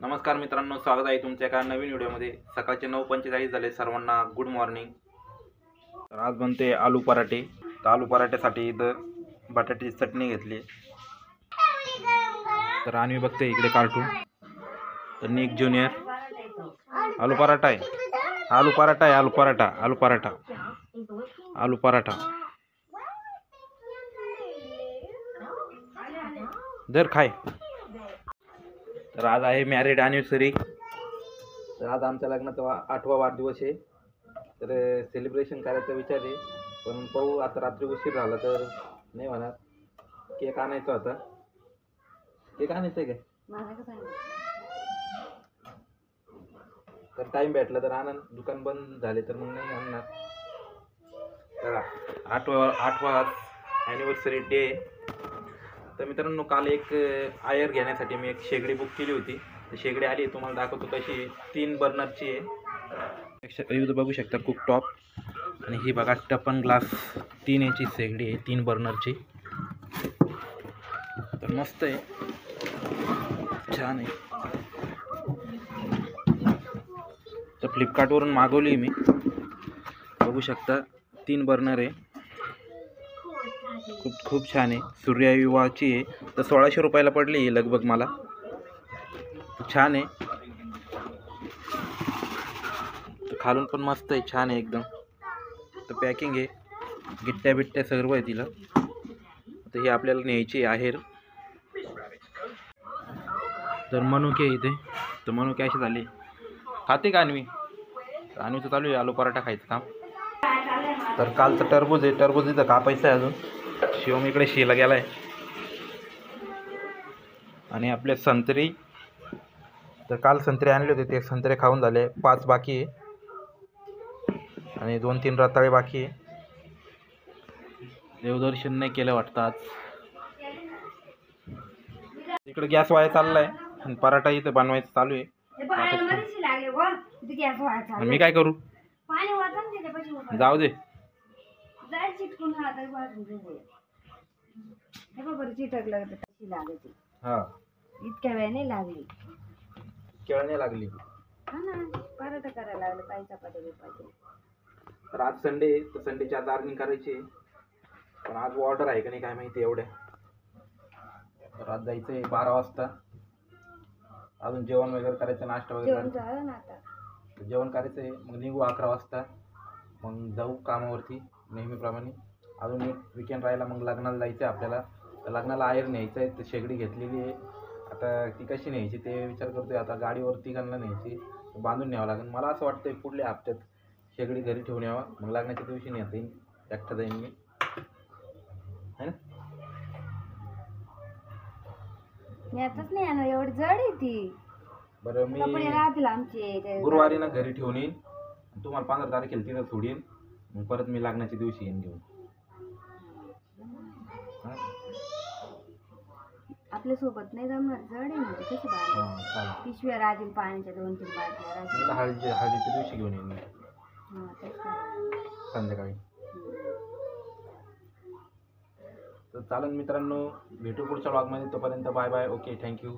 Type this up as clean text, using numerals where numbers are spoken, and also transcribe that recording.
नमस्कार मित्रांनो, स्वागत आहे तुमच्या एका नवीन व्हिडिओमध्ये। सकाळचे 9:45 झाले, सर्वांना गुड मॉर्निंग। तर आज बनते आलू पराठे। तर आलू पराठ्यासाठी इथं बटाट्याची चटणी घेतली। तर आणि बघते इकडे कार्टून। तर निक ज्युनियर आलू पराठा आहे, आलू पराठा आहे, आलू पराठा, आलू पराठा, आलू पराठा जर खाय। तर आज आहे मॅरिड ॲनिव्हर्सरी। तर आज आमच्या लग्नाचा 8वा वाढदिवस आहे। तर सेलिब्रेशन करायचा विचार आहे, पण पाहू आता रात्री उशीर झाला तर नाही म्हणा। केक आणायचा होता, केक आणायचं आहे काय? तर टाईम भेटला तर आणा, दुकान बंद झाले तर मग नाही आणणार। तर 8वा ॲनिव्हर्सरी डे। तर मित्रांनो, काल एक आयर घेण्यासाठी मी एक शेगडी बुक केली होती। तर शेगडी आली, तुम्हाला दाखवतो कशी। 3 बर्नरची आहे, इथं बघू शकता कुकटॉप। आणि ही बघा टपन ग्लास 3 इंची शेगडी आहे, 3 बर्नरची। तर मस्त आहे, छान आहे। तर फ्लिपकार्टवरून मागवली मी, बघू शकता 3 बर्नर आहे, खूप छान आहे। सूर्यविवाहची आहे। तर 1600 रुपयाला पडली आहे लगभग मला। छान आहे, तर खालून पण मस्त आहे, छान आहे एकदम। तर पॅकिंग आहे, गिट्ट्या बिट्ट्या सर्व आहे तिला। तर ही आपल्याला न्यायची आहे। तर मनुके इथे, तर मनुके अशी झाली, खाते का अन्वी? अन्वीचं चालू आहे आलू पराठा खायचं काम। तर कालचं टरबूज आहे, टरबूज इथं कापायचं आहे अजून। शिवम इकडे शिला गेलाय। आणि आपले संत्री, तर काल संत्रे आणले होते, ते संत्रे खाऊन झाले, 5 बाकी आहे। आणि 2-3 रताळे बाकी आहे। देवदर्शन नाही केलं वाटतं आज। इकडे गॅस वाया चाललाय आणि पराठा इथं बनवायचं चालू आहे। मी काय करू, जाऊ दे। हा, इतक्या वेळ नाही लागली, केळ नाही लागली। हा ना, पराठा करायला लागलं, काही चपात्या बिपात्या। तर आज संडे आहे, तर संडेची आज अर्निंग करायची आहे, पण आज ऑर्डर आहे का नाही काय माहिती एवढ्या। तर आज जायचं आहे 12 वाजता, अजून जेवण वगैरे करायचं, नाश्ता वगैरे जेवण झालं ना आता, जेवण करायचं आहे, मग निघू 11 वाजता, मग जाऊ कामावरती नेहमीप्रमाणे। अजून एक विकेंड राहिला, मग लग्नाला जायचं आहे आपल्याला। तर लग्नाला आयर न्यायचं आहे, तर शेगडी घेतलेली आहे, आता ती कशी न्यायची ते विचार करतोय। आता गाडीवरती घालणं न्यायची, बांधून न्यावं लागेल मला असं वाटतंय। पुढल्या हप्त्यात शेगडी घरी ठेवून यावं, मग लग्नाच्या दिवशी नेता येईल, एकटा जाईन मी, है ना। नेतच नाही ना, एवढी जड आहे ती। बरं, मी कपडे राहतील आमचे, गुरुवारी ना घरी ठेवून येईन, तुम्हाला 15 तारखेला तिथं सोडीन, मग परत मी लग्नाच्या दिवशी येईन घेऊन। आपल्या सोबत नाही जमणार, जड आहे म्हणजे कशी बाहेर पिशव्या राहतील, पाण्याच्या 2-3 बाटल्या राहतील। हळदीच्या दिवशी घेऊन येईन मी, संध्याकाळी। तर चालेल मित्रांनो, भेटू पुढच्या व्लॉगमध्ये, तोपर्यंत बाय बाय, ओके, थँक्यू।